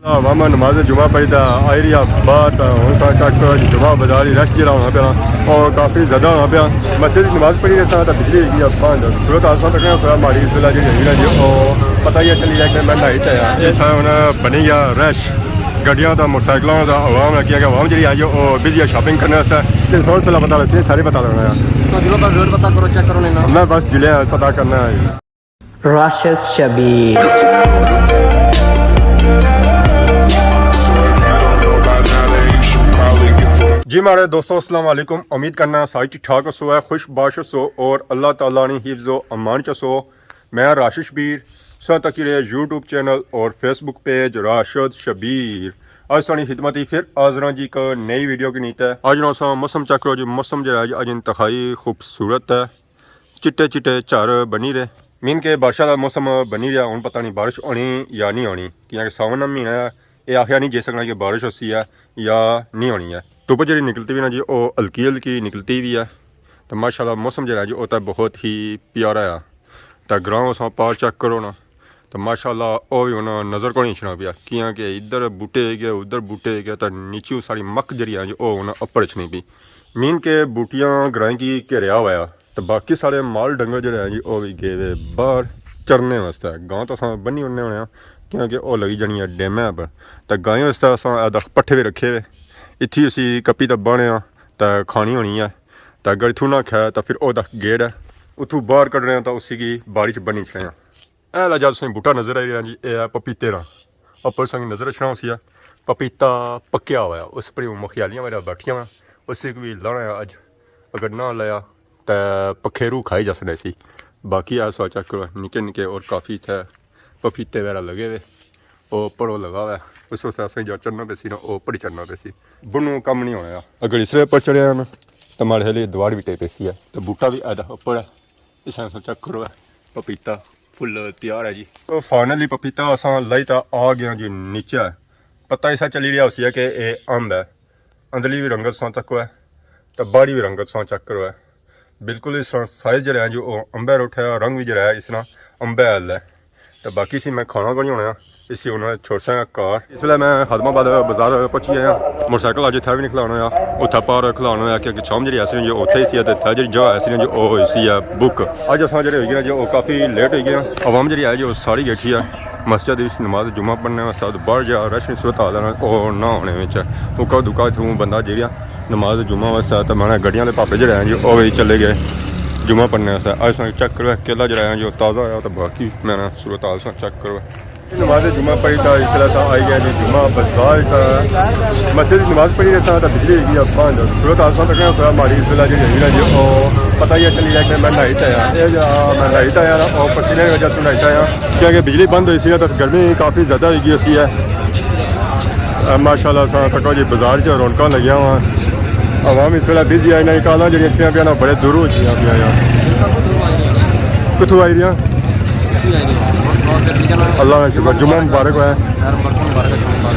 वामा नमाज जुमा पढ़ी आई रही बात हूँ चक जुमा बाजार रश जरा होना पाया और काफ़ी ज़्यादा होना पाया मस्जिद की नमाज पढ़ी तो बिजली है सूरत आसमान तक माड़ी इस वेला जी जी और पता ही चली जाए कि मैं नाइट आया हूँ बनी गया रश गड्डियों का मोटरसाइकिलों का आवाम है कि आवाम जी आई वो बिजी है शॉपिंग करने वास्ते सौ सला पता वैसे सारे पता लगना है पता करो चेक करो मैं बस जिले पता करना है राशिद शबीर जी हमारे दोस्तों अस्सलाम वालेकुम। उम्मीद करना सारी ठीक ठाक सो है खुश बाश सो और अल्लाह ताला ने हिफ्ज़ो अमान च सो। मैं राशिद शबीर सा तक यूट्यूब चैनल और फेसबुक पेज राशिद शबीर आज सानी खिदमत ही फिर हाज़र जी एक नई वीडियो की नीत है। अज ना मौसम चेक करो जी मौसम जो है अज इंतहाई खूबसूरत है चिट्टे चिट्टे झार बनी रहे मीन के बारिशा का मौसम बनी रहा हूँ पता नहीं बारिश आनी या नहीं आनी क्योंकि सावन का महीना है ये आखिया नहीं जे सकना कि बारिश होती है या नहीं आनी है। धुप जी निकलती भी ना जी वो हल्की हल्की निकलती भी है तो माशाल्लाह मौसम जो है जी वो तो बहुत ही प्यारा है। तो ग्राम अस पार चेक करो ना तो माशाल्लाह वो भी होना नज़र को नहीं छना पिया क्योंकि इधर बूटे गए उधर बूटे गए तो नीचे सारी मक जी है जी वो होना अपर छनी पी मीन के बूटियाँ ग्रां की घेरिया हुआ तो बाकी सारे माल डंगर जो है जी वो भी गए वे बाहर चरने वास्ते गांव तो अस बनी उन्ने होने क्योंकि वो लगी जानी है डेमै पर तो गायें वास्ते अस पट्ठे भी रखे हुए इत्थे असी कपी तो बने तो खानी होनी है तो अगर इथों ना खाया तो फिर वह गेट है उतों बाहर कड्ढने तो उसी की बाड़ी च बनी छड़े ऐ ला जब बूटा नज़र आई रहा जी ये है पपीते का उपर संग नज़र रखना उसी है पपीता पक्या हुआ है उस पर मखियालियाँ मेरा बैठिया हुआ उसी को भी लाना है अज अगर ना लाया तो पखेरू खाई जा सकते सी बाकी है सो चेक करो निके निके और काफ़ी थे पपीते वगैरह लगे हुए वो पड़ो लगा हुआ है उस वास्ते असें जो चढ़ना पे सी ना वो उपर ही चढ़ना पे सी बुनू कम नहीं होना अगर इसरे उपर चढ़िया ना तो हमारे हले दवाड़ भी टे सी है तो बूटा भी आधा उपर है इस चेक करो है पपीता फुल तैयार है जी। तो फाइनली पपीता असा लाई तो आ गया जी नीचे है पता ऐसा चली रहा उसी है कि ये अंब है अंदरली भी रंगत सौ तक है तो बाड़ी भी रंगत सौ चेक करो है बिल्कुल इस तरह साइज जो है जो अंबे उठा रंग भी जो है इस तरह अंबे हल है तो बाकी सी मैं खाना को नहीं होना इसी उन्होंने छोटा कार इसलिए मैं खदमाबाद बाजार पहुंची आया मोटरसाइकिल अज इतना भी नहीं खिलाना उतना पार खिलाना क्योंकि शाम जी ऐसी जो उत्थे ही थे जी जगह ऐसी जो इसी है बुक अज अस जो हो गए जो काफ़ी लेट हो गए आवाम जी है जो सारी बैठी है मस्जिद नमाज जुमा पढ़ने वास्ते बाहर जा रश सूरत हाल ना होने उका दुका इतों बंदा जी नमाज जुमा वास्ते तो मैंने गड्डियां के भापे जो हैं जी वो भी चले गए जुमा पढ़ने वास्ते अज चेक करो केला जो है जो ताज़ा है तो बाकी मैंने सूरत हाल चेक करो नमाज जुमा पढ़ी था इसलिए आई गया जी जुमा बाजार का मस्जिद की नमाज पढ़ी तो बिजली है सूरत आसमान तक माड़ी इस वेला जी जी और पता ही चली जाए कि मैं नाइट आया मैं नाइट आया और पसीने की वजह से नाइट आया क्योंकि बिजली बंद हुई सी तो गर्मी काफ़ी ज़्यादा होगी उसी है माशाल्लाह तक जी बाजार च रौनक लगिया हुआ आवाम इस वेला बिजी आई ना काला जी इतनी पिया ना बड़े दूरों होती पिया कितों आई रही अल्लाह का शुक्र जुम्मा मुबारक है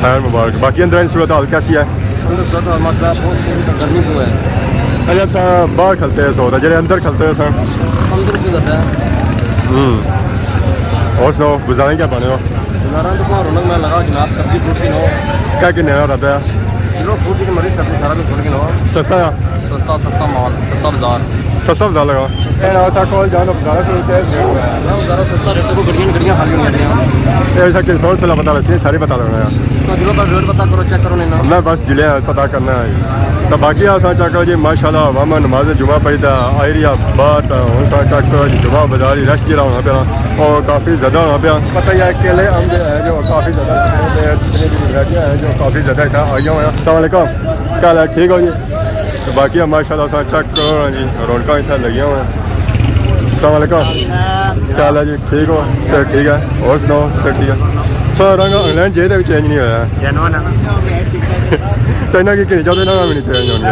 खैर मुबारक बाकी अंदर सूरत हाल कैसी है अच्छा बाहर खलते हैं सौ जो अंदर खलते हैं सर और सुनाओ गुजारें क्या बने हो क्या किन्ने रहता है सस्ता सस्ता सस्ता माल सस्ता बाजार लगा सस्ता रेट को गड्डियाँ खाली ऐसा कि सौ सला पता वैसे सारे पता लगना रेट पता करो चेक करो मैं बस जिले पता करना है तो बाकी अस चेक करो जी माशाल्लाह वामा नमाज जुमा पढ़ी तो आई रही बात हूँ चेक करो जी जुमा बाजार रश जरा होना पाया और काफ़ी ज़्यादा होना पाया पता ही है केले अम्ब है जो काफ़ी ज़्यादा वैरायटियाँ हैं जो काफ़ी ज़्यादा इतना आई हुए हैं। अस्सलाम क्या है ठीक हो जी तो बाकी माशाल्लाह अस चेक करो जी रौनक इतना लगी हुए हैं। अस्सलाम क्या है जी ठीक हो सर ठीक है और सुनाओ सर ठीक है सर रंग ऑनलाइन जे भी चेंज नहीं होया तो इन्हें की किन्नी चाहते ना भी नहीं चेंज होनी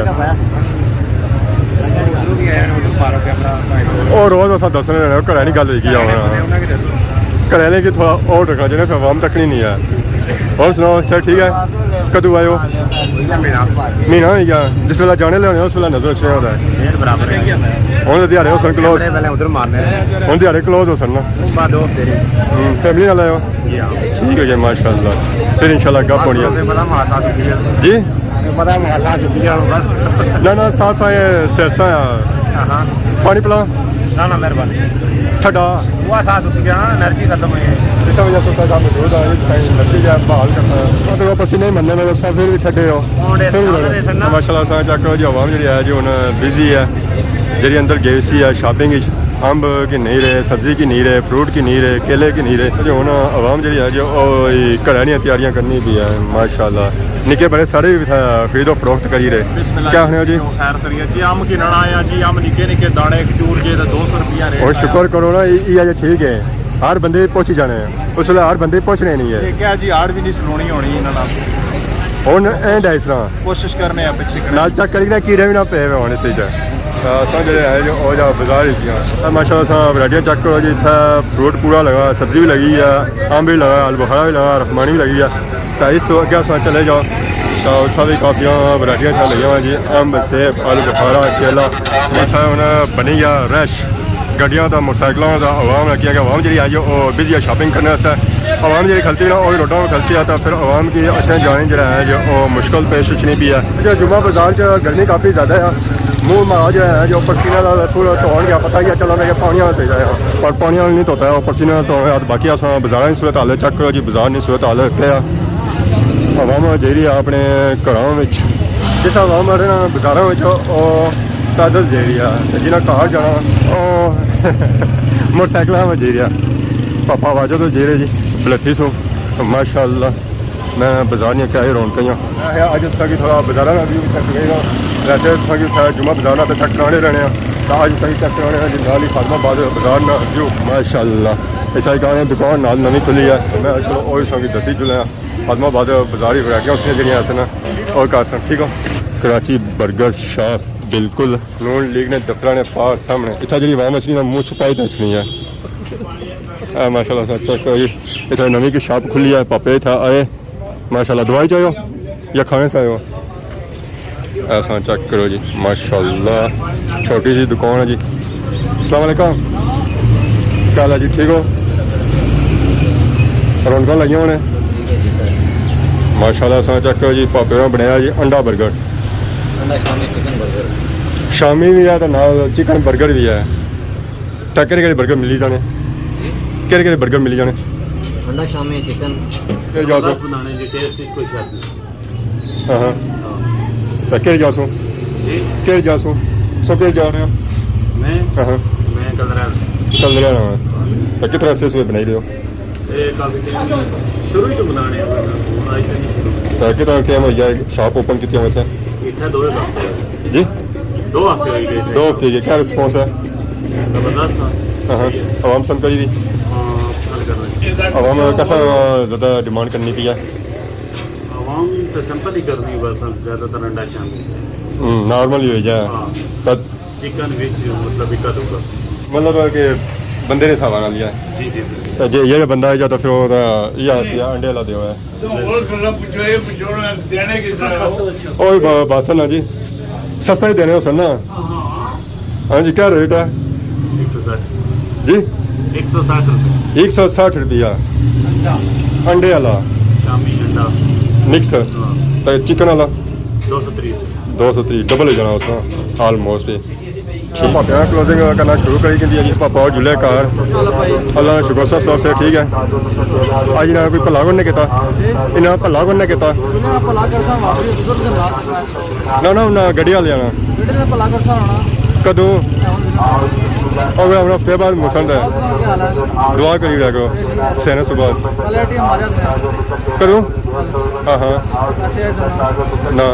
और रोज़ अस दसने घरें नहीं गल होगी घरें आह्ले कि थोड़ा और रखना जिन्हें फिर आवाम तक नहीं है। और सुनाओ सर ठीक है कदों आए हो महीना हो गया जिस वेला जाने लेने उस वेला नजर रखना होता है हूँ दिहाड़े हो सन क्लोज हूँ दिहाड़े क्लोज हो सन ना फैमिली नाल आए हो ठीक हो जी माशाल्लाह फिर इंशाल्लाह गप होनी है पता मासा चुकी है जी पता मासा चुकी है बस ना साथ साए सिरसा हाँ पानी पिला ना मेहरबानी ठंडा वो साथ चुकी है एनर्जी खत्म हुई है इस वजह से उसका काम मौजूद है कहीं नतीजा बहाल करता है तो पसीने ही मनने में दसा फिर भी ठंडे हो माशाल्लाह सा चक जी आवाम जी है जो बिजी है जी अंदर गई सी है शॉपिंग अंब की नहीं रहे सब्जी की नहीं रहे फ्रूट की नहीं रहे केले की नहीं रहे जो हूँ आवाम जी है जो घर दी तैयारियां करनी भी है माशाल्लाह निके बड़े सारे भी खरीदो फरोख्त करी रहे क्या होने जी खैर करिए जी अम की नड़ा आया जी अम निके निके दाने खजूर जे 200 रुपया रेट और शुक्र करो ना ये ठीक है हर बंदे पहुँच ही जाने हैं उस वे हर बंदे पहुँचने नहीं है क्या जी आड़ भी नहीं सुनानी होनी इन्होंने हूँ एंड है इस तरह कोशिश करने हैं पिछले नाल चेक करी ना कीड़े भी ना पे हुए होने सही असां जो है जो बाजार ही माशाल्लाह असां वैरायटियां चेक करो जी इतना फ्रूट पूरा लगा सब्जी भी लगी है अम्ब भी लगा अलबुखारा भी लगा रखमानी भी लगी है तो इस तो अगर असां चले जाओ तो उत्थै भी काफ़ी वैरायटियां लगी हुई जी अम्ब सेब अलबुखारा केला इतना उन्हें बनी गया रश गड्डियां का मोटरसाइकिलों का आवाम लगी है आवाम जी आई वो बिजी है शॉपिंग करने वास्ते आवाम जी खलती ना और रोडों में खलती है तो फिर आवाम की असें जाने जो है जो मुश्किल पेश नहीं भी है जो जुम्मा बाजार गर्मी काफ़ी ज़्यादा है मुँह में जो है जो पसीना थोड़ा धोन गया पता ही है चलो मैं पानी वाला भेजा है पर पानी वाला नहीं धोता है और पसीने तो बाकी अस बाजार की सूरत हाल चेक करो जी बाजार की सूरत हाल पे आवाम जी अपने घरों में जिस आवाम बाजारों में पैदल जी रही है जिन्हें घर जाना मोटरसाइकिल में जी रहा पापा वाजो तो जी रहे जी बलथी सो माशाल्लाह मैं बाजार नहीं क्या रौनक अज तक थोड़ा बाजार का भी चेक करेगा वैसे कि जुम्मा बाजार तो चेक कराने रहने तो अज सही चेक कराने जी नाल ही फातमाबाद बाजार ना जो माशाल्लाह इतना एक दुकान नाल नवी खुली है मैं चलो और संगी दसी जुले फातमाबाद बाजार ही वैरायटियां उसने जी ऐसे ना और कर सन ठीक हो कराची बर्गर शॉप बिल्कुल नून लीग ने दफ्तर ने पार सामने इतना जी आवाम असली ना मुँह छुपाई दसनी है माशाल्लाह सर चेक करो जी इतना नवी की शॉप खुली है पापे था आए माशाल्लाह दवाई चाहिए या खाने से आए हो ऐसा चेक करो जी माशाल्लाह छोटी सी दुकान है जी अस्सलाम वालेकुम क्या हाल है जी ठीक हो रौनक लगी होने माशाल्लाह ऐसा चेक करो जी पापे ने बनाया जी अंडा बर्गर शामी भी है तो ना चिकन बर्गर भी है तो केड़े बर्गर मिली जाने केड़े बर्गर मिली जाने अंडा शामी चिकन बनाने जी टेस्ट कोई शक नहीं हाँ हाँ तो केड़े जासू जी केड़े जासू सो केड़े जा रहे हो मैं हाँ हाँ मैं कल रहा चल रहा है तो कितने अरसे से बनाई रहे हो ये काफी शुरू ही तो बनाने हैं आज तक नहीं शुरू तो कितना टाइम हो गया शॉप ओपन की हुए थे इतना 2 हफ्ते जी 2 हफ्ते हो गए थे 2 हफ्ते के क्या रिस्पॉन्स है जबरदस्त था हाँ हाँ आवाम सन करी थी हाँ फल कर रहे हैं आवाम कैसा ज़्यादा डिमांड करनी पी है आवाम तो सिंपल ही करनी बस ज़्यादातर अंडा शामिल नॉर्मल ही हो जाए हाँ तो चिकन विच मतलब इक्का दुक्का मतलब कि बंदे ने सामान लिया है जी जी जी तो जे ये बंदा है या तो फिर वो ये अंडे वाला दे हुआ है ओए बासन ना जी सस्ता ही देने हो सर ना हाँ जी क्या रेट है 160 जी 160 रुपये 160 रुपया अंडे वाला शामी अंडा मिक्स हाँ तो चिकन वाला 230 230 डबल हो जाना उसका ऑलमोस्ट ही पापा क्लोजिंग करना शुरू करी कि जी पापा और जुले कार अल्लाह ने शुक्र सस्ता से ठीक है अज इन्हें कोई भला कौन ने किया इन्हें भला कौन ने किया ना उन्हें गड्डी वाले आना कदों और हफ्ते बाद मौसम है दुआ करी रहा करो सेने सुबह करो हाँ हाँ ना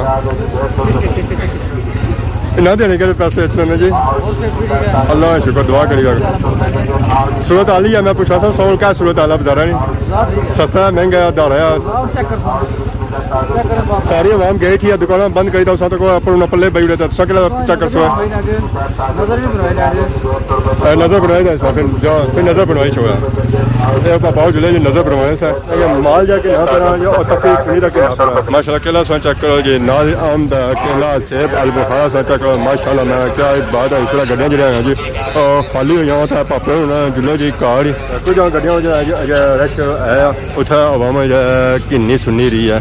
ना देने के पैसे अच्छे ने जी अल्लाह का शुक्र दुआ करेगा सूरत हाल ही है मैं पूछा था सौ क्या सूरत हाल है बाजारा नहीं सस्ता है महंगा है दारा है सारी आवाम गई थी दुकान बंद करी था उस अपन पल्ले बई उड़े सकल चक्कर सो नजर बनवाई था फिर नजर बनवाई छोड़ा पापा जुले जी नजर बनवाए सर माल जाके यहाँ पर तकी सुनी रखे माशाल्लाह केला सा चेक करो जी नाल आम दा केला सेब अलबुखारा सा चेक करो माशाल्लाह मैं क्या बात है इसका गड्डियां जरा हैं जी खाली हो जाओ था पापे जुले जी कार कुछ गड्डियां रश ਆਇਆ ਉੱਥੇ ਆਵਾਮ ਕਿੰਨੀ ਸੁਣੀ ਰਹੀ ਹੈ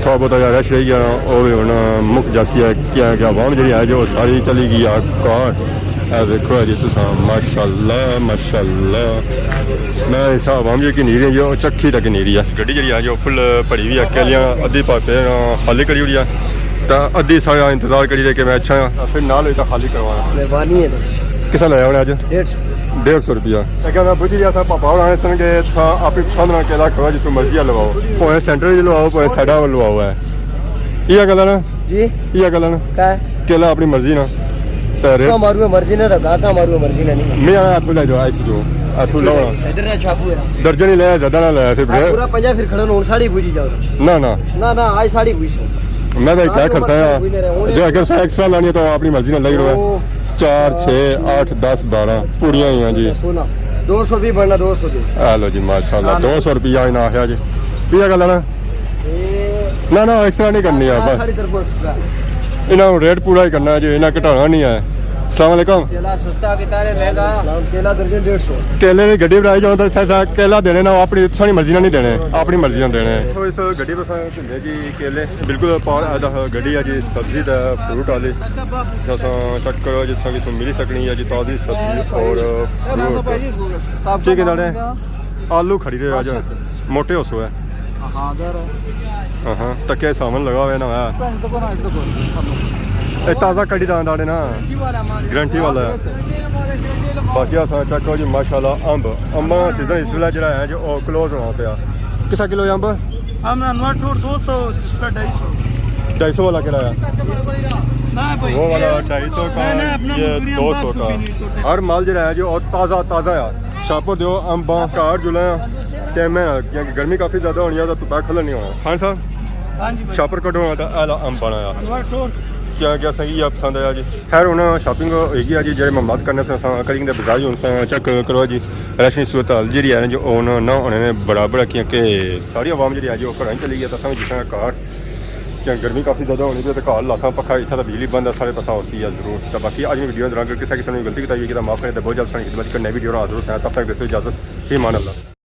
ਥੋੜਾ ਬਹੁਤਾ ਜਿਹਾ ਰਸ਼ ਰਹੀ ਜਾਣਾ ਉਹ ਵੀ ਹੁਣ ਮੁੱਕ ਜਾਸੀ ਹੈ ਕਿ ਆਵਾਮ ਜਿਹੜੀ ਹੈ ਜੋ ਸਾਰੀ ਚਲੀ ਗਈ ਆ ਕਾਰ ਇਹ ਦੇਖੋ ਜੀ ਤੁਸੀਂ ਮਾਸ਼ਾਅੱਲਾ ਮਾਸ਼ਾਅੱਲਾ ਮੈਂ ਇਸ ਆਵਾਮ ਜੀ ਕਿ ਨੀਰੀ ਜੋ ਚੱਕੀ ਤੱਕ ਨੀਰੀ ਆ ਗੱਡੀ ਜਿਹੜੀ ਆ ਜੋ ਫੁੱਲ ਭਰੀ ਵੀ ਆ ਕਲੀਆਂ ਅੱਧੀ ਪਾਸੇ ਖਾਲੀ ਕਰੀ ਹੋਈ ਆ ਤਾਂ ਅੱਧੀ ਸਾਰਾ ਇੰਤਜ਼ਾਰ ਕਰੀ ਰਹੇ ਕਿ ਮੈਂ ਅੱਛਾ ਫਿਰ ਨਾਲ ਹੋਈ ਤਾਂ ਖਾਲੀ ਕਰਵਾਉਣਾ मेहरबानी है ਕਿਸਾ ਲਾਇਆ ਉਹਨੇ ਅੱਜ 150 150 रुपया क्या मैं बुझ गया था पापा और आने सन के था आप ही पसंद ना केला खवा जितो मर्जी लवाओ पोए सेंटर च लवाओ पोए साइडा वाल लवाओ है ये गल है ना जी ये गल है ना क्या है केला अपनी मर्जी ना तेरे का मारू मर्जी ने रखा का मारू मर्जी ने नहीं मैं हाथ ले जाओ ऐसे जो हाथ लो इधर ना छापू है दर्जन ही ले ज्यादा ना ले फिर पूरा पंजा फिर खड़न और साड़ी बुझी जाओ ना ना ना आज साड़ी बुझी मैं तो क्या खर्चा है जो अगर सा एक्स्ट्रा लानी है तो अपनी मर्जी ना लग रहा है 4 6 8 10 12 पूड़ियां ही हैं जी सोना 200 भी बढ़ना 200 भी आ लो जी माशाल्लाह 200 रुपया इना है जी ये गल है ना ना ना एक्स्ट्रा नहीं करनी है बस साड़ी तरफ एक्स्ट्रा इन्हों रेट पूरा ही करना है जी इन्हें घटाना नहीं है अस्सलाम वालेकुम केला सस्ता कितारे महंगा केला दर्जन 150 केले की गड्डी बनाई जाओ तो केला देने ना अपनी सारी मर्जी नहीं देने अपनी मर्जी देने तो इस गड्डी पर ढिले जी केले बिल्कुल गड्डी है जी सब्जी का फ्रूट वाली चेक करो जिस तरह की मिली सकनी है जी ताज़ी सब्जी और फ्रूट ठीक है दाने आलू खड़ी रहे आज मोटे हो सो है हाँ तके सामान लगा हुआ है ना ताज़ा कड़ी दाने ना गारंटी वाला है बाकी असा चेक करो जी माशाल्लाह अंब अंबा का सीजन इस वेले जो है जो क्लोज होना पाया किसा किलो अंब हम 200 इसका 250 250 वाला किराया वो वाला 250 का ये 200 का हर माल जो है जो ताज़ा ताज़ा है शाहपुर दो अंब कार जुले टाइम में क्योंकि गर्मी काफ़ी ज़्यादा होनी है तो तुपा खलन नहीं होना हाँ साहब हाँ जी शाहपुर कटो होना तो आला अंब बनाया क्या क्या सही है पसंद आया जी खैर हूँ शॉपिंग होगी जी जो मामलात करने से करेंगे तो बाजार हूँ चेक करो जी रैशनी सूरत हाल जी है जो ओन ना उन्होंने बड़ा बड़ा क्योंकि सारी आवाम जी है जो घर चली गई तो समझ जिस कार क्या गर्मी काफ़ी ज़्यादा होनी है तो घर लासा पक्का इतना तो बिजली बंद है सारे पासा होती है जरूर तो बाकी आज मैं वीडियो दौरान किसी किसी ने गलती की तो बहुत जल्द सारी खिदमत करने वीडियो जरूर है तब तक दसो इजाजत ही मान अल्लाह।